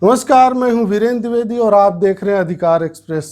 नमस्कार, मैं हूं वीरेंद्र द्विवेदी और आप देख रहे हैं अधिकार एक्सप्रेस।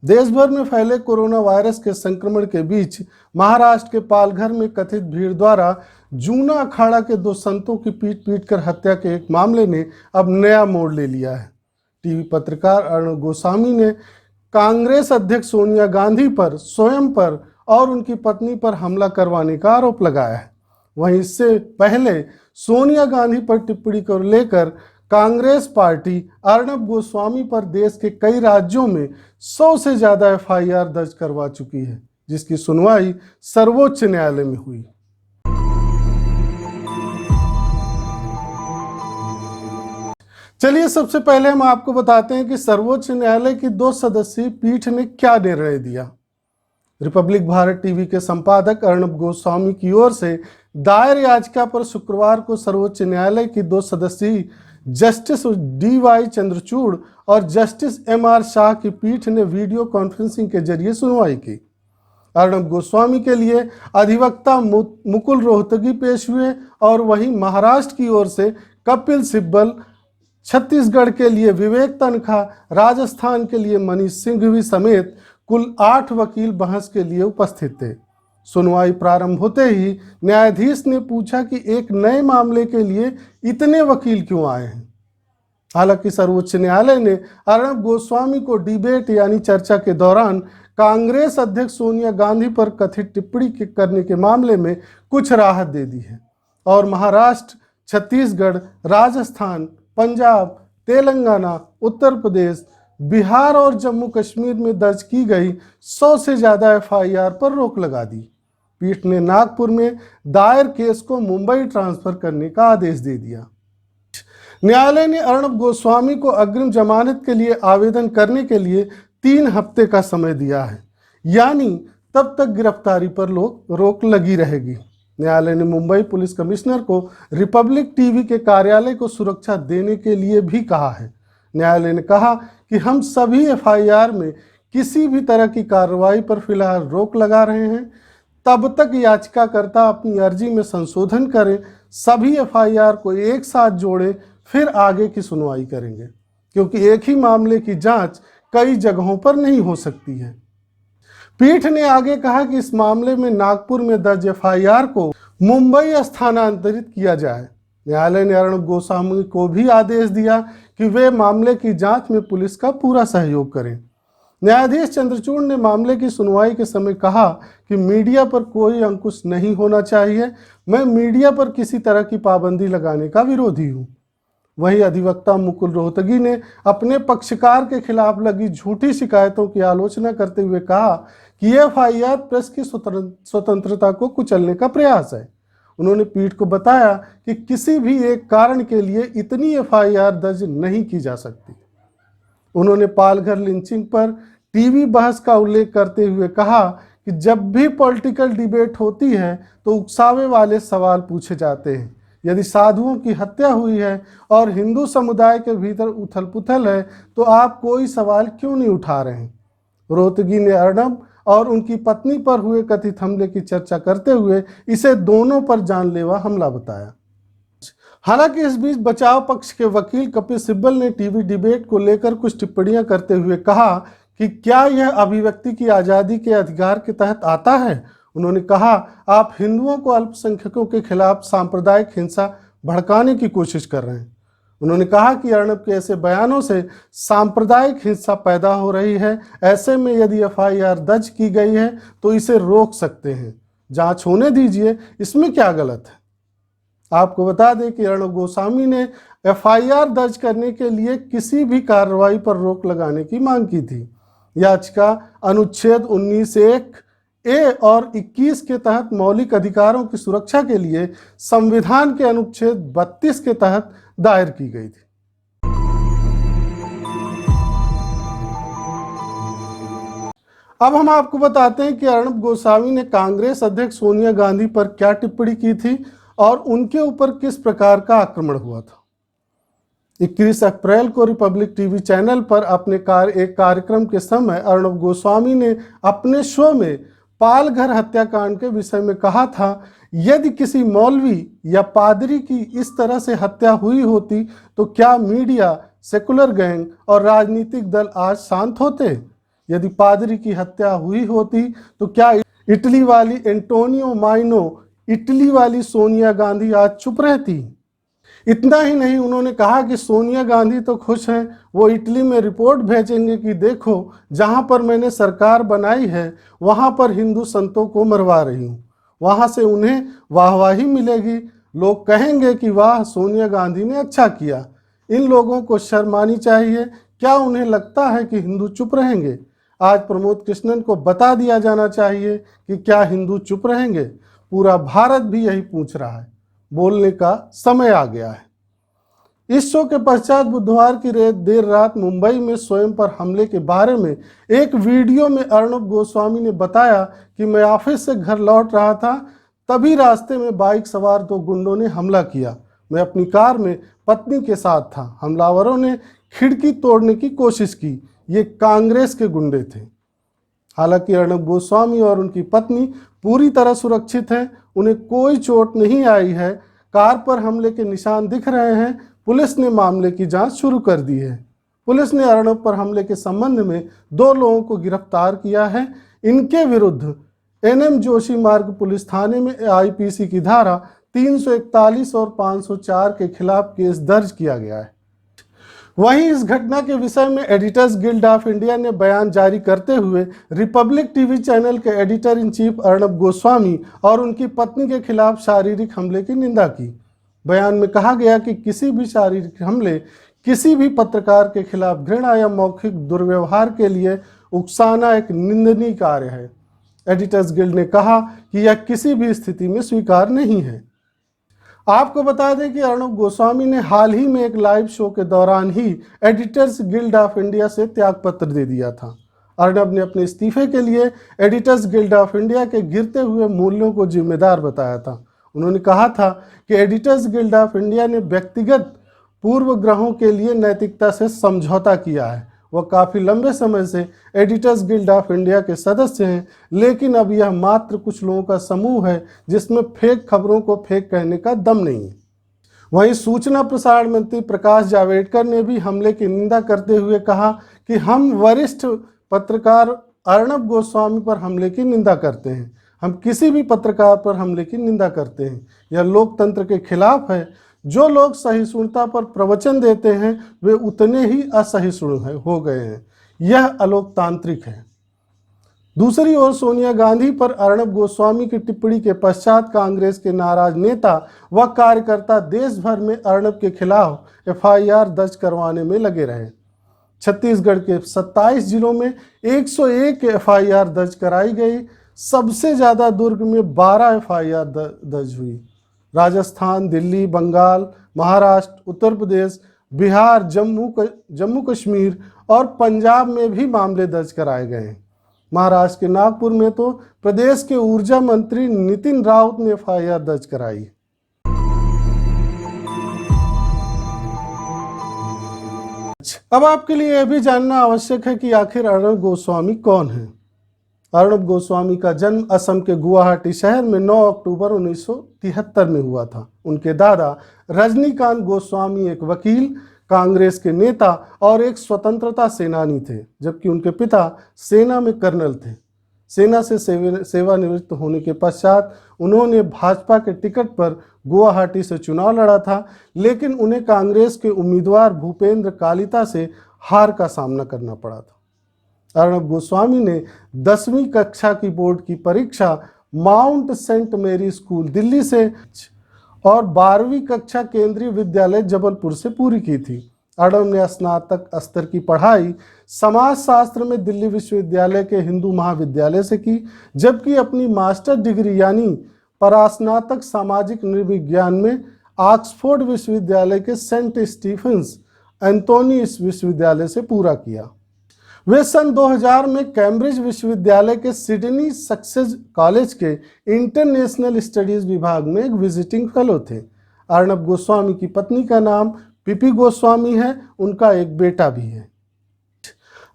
देश भर में फैले कोरोना वायरस के संक्रमण के बीच महाराष्ट्र के पालघर में कथित भीड़ द्वारा जूना अखाड़ा के दो संतों की पीट कर हत्या के एक मामले ने अब नया मोड़ ले लिया है। टीवी पत्रकार अर्णब गोस्वामी ने कांग्रेस अध्यक्ष सोनिया गांधी पर, स्वयं पर और उनकी पत्नी पर हमला करवाने का आरोप लगाया है। वहीं इससे पहले सोनिया गांधी पर टिप्पणी को लेकर कांग्रेस पार्टी अर्णब गोस्वामी पर देश के कई राज्यों में 100 से ज्यादा एफआईआर दर्ज करवा चुकी है, जिसकी सुनवाई सर्वोच्च न्यायालय में हुई। चलिए सबसे पहले हम आपको बताते हैं कि सर्वोच्च न्यायालय की 2 सदस्यीय पीठ ने क्या निर्णय दिया। रिपब्लिक भारत टीवी के संपादक अर्णब गोस्वामी की ओर से दायर याचिका पर शुक्रवार को सर्वोच्च न्यायालय की 2 सदस्यीय जस्टिस DY चंद्रचूड़ और जस्टिस MR शाह की पीठ ने वीडियो कॉन्फ्रेंसिंग के जरिए सुनवाई की। अर्णब गोस्वामी के लिए अधिवक्ता मुकुल रोहतगी पेश हुए और वहीं महाराष्ट्र की ओर से कपिल सिब्बल, छत्तीसगढ़ के लिए विवेक तनखा, राजस्थान के लिए मनीष सिंघवी समेत कुल 8 वकील बहस के लिए उपस्थित थे। सुनवाई प्रारंभ होते ही न्यायाधीश ने पूछा कि एक नए मामले के लिए इतने वकील क्यों आए हैं। हालांकि सर्वोच्च न्यायालय ने अर्णब गोस्वामी को डिबेट यानी चर्चा के दौरान कांग्रेस अध्यक्ष सोनिया गांधी पर कथित टिप्पणी करने के मामले में कुछ राहत दे दी है और महाराष्ट्र, छत्तीसगढ़, राजस्थान, पंजाब, तेलंगाना, उत्तर प्रदेश, बिहार और जम्मू कश्मीर में दर्ज की गई 100 से ज्यादा एफआईआर पर रोक लगा दी। पीठ ने नागपुर में दायर केस को मुंबई ट्रांसफर करने का आदेश दे दिया। न्यायालय ने अर्णब गोस्वामी को अग्रिम जमानत के लिए आवेदन करने के लिए 3 हफ्ते का समय दिया है, यानी तब तक गिरफ्तारी पर रोक लगी रहेगी। न्यायालय ने मुंबई पुलिस कमिश्नर को रिपब्लिक टीवी के कार्यालय को सुरक्षा देने के लिए भी कहा है। न्यायालय ने कहा कि हम सभी एफआईआर में किसी भी तरह की कार्रवाई पर फिलहाल रोक लगा रहे हैं, तब तक याचिकाकर्ता अपनी अर्जी में संशोधन करें, सभी एफआईआर को एक साथ जोड़ें, फिर आगे की सुनवाई करेंगे, क्योंकि एक ही मामले की जांच कई जगहों पर नहीं हो सकती है। पीठ ने आगे कहा कि इस मामले में नागपुर में दर्ज एफआईआर को मुंबई स्थानांतरित किया जाए। न्यायालय ने अर्णब गोस्वामी को भी आदेश दिया कि वे मामले की जांच में पुलिस का पूरा सहयोग करें। न्यायाधीश चंद्रचूड़ ने मामले की सुनवाई के समय कहा कि मीडिया पर कोई अंकुश नहीं होना चाहिए। मैं मीडिया पर किसी तरह की पाबंदी लगाने का विरोधी हूँ। वहीं अधिवक्ता मुकुल रोहतगी ने अपने पक्षकार के खिलाफ लगी झूठी शिकायतों की आलोचना करते हुए कहा कि यह एफआईआर प्रेस की स्वतंत्रता को कुचलने का प्रयास है। उन्होंने पीठ को बताया कि किसी भी एक कारण के लिए इतनी एफआईआर दर्ज नहीं की जा सकती। उन्होंने पालघर लिंचिंग पर टीवी बहस का उल्लेख करते हुए कहा कि जब भी पॉलिटिकल डिबेट होती है तो उकसावे वाले सवाल पूछे जाते हैं। यदि साधुओं की हत्या हुई है और हिंदू समुदाय के भीतर उथल पुथल है तो आप कोई सवाल क्यों नहीं उठा रहे हैं। रोहतगी ने अर्णब और उनकी पत्नी पर हुए कथित हमले की चर्चा करते हुए इसे दोनों पर जानलेवा हमला बताया। हालांकि इस बीच बचाव पक्ष के वकील कपिल सिब्बल ने टीवी डिबेट को लेकर कुछ टिप्पणियां करते हुए कहा कि क्या यह अभिव्यक्ति की आज़ादी के अधिकार के तहत आता है। उन्होंने कहा, आप हिंदुओं को अल्पसंख्यकों के खिलाफ सांप्रदायिक हिंसा भड़काने की कोशिश कर रहे हैं। उन्होंने कहा कि अर्णब के ऐसे बयानों से सांप्रदायिक हिंसा पैदा हो रही है। ऐसे में यदि एफआईआर दर्ज की गई है तो इसे रोक सकते हैं, जांच होने दीजिए, इसमें क्या गलत है। आपको बता दें कि अर्णब गोस्वामी ने एफआईआर दर्ज करने के लिए किसी भी कार्रवाई पर रोक लगाने की मांग की थी। याचिका अनुच्छेद 19(1)(a) और 21 के तहत मौलिक अधिकारों की सुरक्षा के लिए संविधान के अनुच्छेद 32 के तहत दायर की गई थी। अब हम आपको बताते हैं कि अर्णब गोस्वामी ने कांग्रेस अध्यक्ष सोनिया गांधी पर क्या टिप्पणी की थी और उनके ऊपर किस प्रकार का आक्रमण हुआ था। 21 अप्रैल को रिपब्लिक टीवी चैनल पर अपने एक कार्यक्रम के समय अर्णब गोस्वामी ने अपने शो में पालघर हत्याकांड के विषय में कहा था, यदि किसी मौलवी या पादरी की इस तरह से हत्या हुई होती तो क्या मीडिया सेकुलर गैंग और राजनीतिक दल आज शांत होते? यदि पादरी की हत्या हुई होती तो क्या इटली वाली एंटोनियो माइनो, इटली वाली सोनिया गांधी आज चुप रहती? इतना ही नहीं, उन्होंने कहा कि सोनिया गांधी तो खुश हैं, वो इटली में रिपोर्ट भेजेंगे कि देखो जहां पर मैंने सरकार बनाई है वहां पर हिंदू संतों को मरवा रही हूं, वहां से उन्हें वाहवाही मिलेगी, लोग कहेंगे कि वाह सोनिया गांधी ने अच्छा किया। इन लोगों को शर्म आनी चाहिए। क्या उन्हें लगता है कि हिंदू चुप रहेंगे? आज प्रमोद कृष्णन को बता दिया जाना चाहिए कि क्या हिंदू चुप रहेंगे? पूरा भारत भी यही पूछ रहा है। बोलने का समय आ गया है। इस शो के पश्चात बुधवार की देर रात मुंबई में स्वयं पर हमले के बारे में एक वीडियो में अर्णब गोस्वामी ने बताया कि मैं ऑफिस से घर लौट रहा था, तभी रास्ते में बाइक सवार 2 गुंडों ने हमला किया। मैं अपनी कार में पत्नी के साथ था। हमलावरों ने खिड़की तोड़ने की कोशिश की। ये कांग्रेस के गुंडे थे। हालांकि अर्णब गोस्वामी और उनकी पत्नी पूरी तरह सुरक्षित हैं, उन्हें कोई चोट नहीं आई है। कार पर हमले के निशान दिख रहे हैं। पुलिस ने मामले की जांच शुरू कर दी है। पुलिस ने अर्णब पर हमले के संबंध में 2 लोगों को गिरफ्तार किया है। इनके विरुद्ध एनएम जोशी मार्ग पुलिस थाने में आईपीसी की धारा 341 और 504 के खिलाफ केस दर्ज किया गया है। वहीं इस घटना के विषय में एडिटर्स गिल्ड ऑफ इंडिया ने बयान जारी करते हुए रिपब्लिक टीवी चैनल के editor in chief Arnab Goswami और उनकी पत्नी के खिलाफ शारीरिक हमले की निंदा की। बयान में कहा गया कि किसी भी शारीरिक हमले, किसी भी पत्रकार के खिलाफ घृणा या मौखिक दुर्व्यवहार के लिए उकसाना एक निंदनीय कार्य है। एडिटर्स गिल्ड ने कहा कि यह किसी भी स्थिति में स्वीकार नहीं है। आपको बता दें कि अर्णब गोस्वामी ने हाल ही में एक लाइव शो के दौरान ही एडिटर्स गिल्ड ऑफ इंडिया से त्यागपत्र दे दिया था। अर्णब ने अपने इस्तीफे के लिए एडिटर्स गिल्ड ऑफ इंडिया के गिरते हुए मूल्यों को जिम्मेदार बताया था। उन्होंने कहा था कि एडिटर्स गिल्ड ऑफ इंडिया ने व्यक्तिगत पूर्वग्रहों के लिए नैतिकता से समझौता किया है। वह काफ़ी लंबे समय से एडिटर्स गिल्ड ऑफ इंडिया के सदस्य हैं, लेकिन अब यह मात्र कुछ लोगों का समूह है जिसमें फेक खबरों को फेक कहने का दम नहीं है। वहीं सूचना प्रसारण मंत्री प्रकाश जावड़ेकर ने भी हमले की निंदा करते हुए कहा कि हम वरिष्ठ पत्रकार अर्णब गोस्वामी पर हमले की निंदा करते हैं। हम किसी भी पत्रकार पर हमले की निंदा करते हैं। यह लोकतंत्र के खिलाफ है। जो लोग सहिष्णुता पर प्रवचन देते हैं वे उतने ही असहिष्णु हो गए हैं। यह अलोकतांत्रिक है। दूसरी ओर सोनिया गांधी पर अर्णब गोस्वामी की टिप्पणी के पश्चात कांग्रेस के नाराज नेता व कार्यकर्ता देश भर में अर्णब के खिलाफ एफआईआर दर्ज करवाने में लगे रहे। छत्तीसगढ़ के 27 जिलों में 101 एफआईआर दर्ज कराई गई। सबसे ज़्यादा दुर्ग में 12 एफआईआर दर्ज हुई। राजस्थान, दिल्ली, बंगाल, महाराष्ट्र, उत्तर प्रदेश, बिहार, जम्मू कश्मीर और पंजाब में भी मामले दर्ज कराए गए हैं। महाराष्ट्र के नागपुर में तो प्रदेश के ऊर्जा मंत्री नितिन राउत ने एफआईआर दर्ज कराई। अब आपके लिए यह भी जानना आवश्यक है कि आखिर अर्णब गोस्वामी कौन है। अर्णब गोस्वामी का जन्म असम के गुवाहाटी शहर में 9 अक्टूबर 1973 में हुआ था। उनके दादा रजनीकांत गोस्वामी एक वकील, कांग्रेस के नेता और एक स्वतंत्रता सेनानी थे, जबकि उनके पिता सेना में कर्नल थे। सेना से सेवानिवृत्त होने के पश्चात उन्होंने भाजपा के टिकट पर गुवाहाटी से चुनाव लड़ा था, लेकिन उन्हें कांग्रेस के उम्मीदवार भूपेंद्र कालिता से हार का सामना करना पड़ा था। अर्णब गोस्वामी ने 10वीं कक्षा की बोर्ड की परीक्षा माउंट सेंट मेरी स्कूल दिल्ली से और 12वीं कक्षा केंद्रीय विद्यालय जबलपुर से पूरी की थी। अर्णब ने स्नातक स्तर की पढ़ाई समाजशास्त्र में दिल्ली विश्वविद्यालय के हिंदू महाविद्यालय से की, जबकि अपनी मास्टर डिग्री यानी परास्नातक सामाजिक नृविज्ञान में ऑक्सफोर्ड विश्वविद्यालय के सेंट स्टीफेंस एंथोनी विश्वविद्यालय से पूरा किया। वे सन 2000 में कैम्ब्रिज विश्वविद्यालय के सिडनी सक्सेस कॉलेज के इंटरनेशनल स्टडीज विभाग में एक विजिटिंग फेलो थे। अर्णब गोस्वामी की पत्नी का नाम पिपी गोस्वामी है। उनका एक बेटा भी है।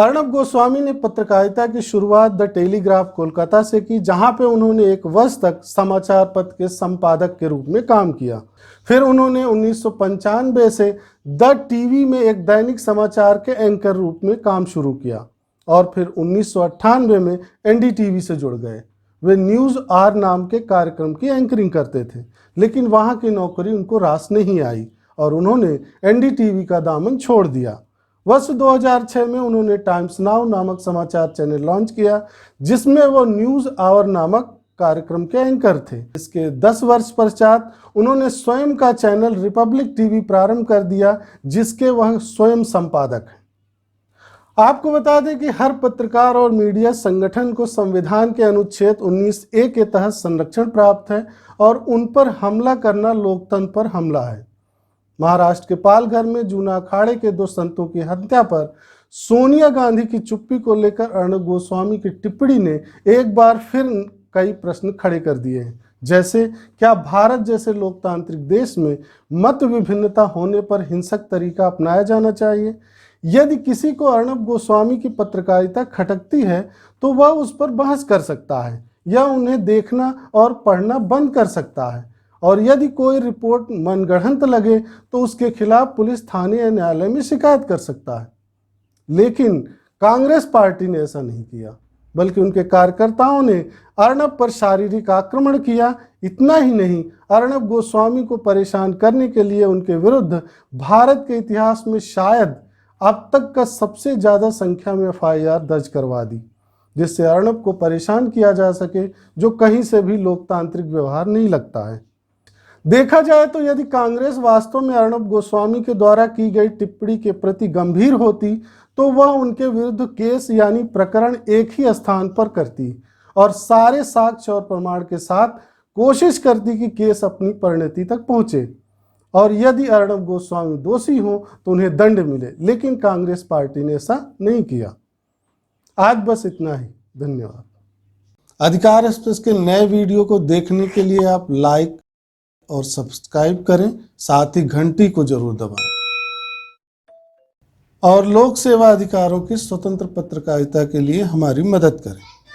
अर्णब गोस्वामी ने पत्रकारिता की शुरुआत द टेलीग्राफ कोलकाता से की, जहां पे उन्होंने 1 वर्ष तक समाचार पत्र के संपादक के रूप में काम किया। फिर उन्होंने 1995 से द टीवी में एक दैनिक समाचार के एंकर रूप में काम शुरू किया और फिर 1998 में एनडीटीवी से जुड़ गए। वे न्यूज़ आर नाम के कार्यक्रम की एंकरिंग करते थे, लेकिन वहां की नौकरी उनको रास नहीं आई और उन्होंने एनडीटीवी का दामन छोड़ दिया। वर्ष 2006 में उन्होंने टाइम्स नाउ नामक समाचार चैनल लॉन्च किया, जिसमें वो न्यूज़ आवर नामक कार्यक्रम के एंकर थे। इसके 10 वर्ष पश्चात उन्होंने स्वयं का चैनल रिपब्लिक टीवी प्रारंभ कर दिया, जिसके वह स्वयं संपादक हैं। आपको बता दें कि हर पत्रकार और मीडिया संगठन को संविधान के अनुच्छेद 19A के तहत संरक्षण प्राप्त है और उन पर हमला करना लोकतंत्र पर हमला है। महाराष्ट्र के पालघर में जूना अखाड़े के 2 संतों की हत्या पर सोनिया गांधी की चुप्पी को लेकर अर्णब गोस्वामी की टिप्पणी ने एक बार फिर कई प्रश्न खड़े कर दिए हैं, जैसे क्या भारत जैसे लोकतांत्रिक देश में मत विभिन्नता होने पर हिंसक तरीका अपनाया जाना चाहिए? यदि किसी को अर्णब गोस्वामी की पत्रकारिता खटकती है तो वह उस पर बहस कर सकता है या उन्हें देखना और पढ़ना बंद कर सकता है, और यदि कोई रिपोर्ट मनगढ़ंत लगे तो उसके खिलाफ पुलिस थाने या न्यायालय में शिकायत कर सकता है। लेकिन कांग्रेस पार्टी ने ऐसा नहीं किया, बल्कि उनके कार्यकर्ताओं ने अर्णब पर शारीरिक आक्रमण किया। इतना ही नहीं, अर्णब गोस्वामी को परेशान करने के लिए उनके विरुद्ध भारत के इतिहास में शायद अब तक का सबसे ज़्यादा संख्या में FIR दर्ज करवा दी, जिससे अर्णब को परेशान किया जा सके, जो कहीं से भी लोकतांत्रिक व्यवहार नहीं लगता है। देखा जाए तो यदि कांग्रेस वास्तव में अर्णब गोस्वामी के द्वारा की गई टिप्पणी के प्रति गंभीर होती तो वह उनके विरुद्ध केस यानी प्रकरण एक ही स्थान पर करती और सारे साक्ष्य और प्रमाण के साथ कोशिश करती कि केस अपनी परिणति तक पहुंचे और यदि अर्णब गोस्वामी दोषी हो तो उन्हें दंड मिले, लेकिन कांग्रेस पार्टी ने ऐसा नहीं किया। आज बस इतना ही। धन्यवाद। अधिकार एक्सप्रेस के नए वीडियो को देखने के लिए आप लाइक और सब्सक्राइब करें, साथ ही घंटी को जरूर दबाएं और लोक सेवा अधिकारों की स्वतंत्र पत्रकारिता के लिए हमारी मदद करें।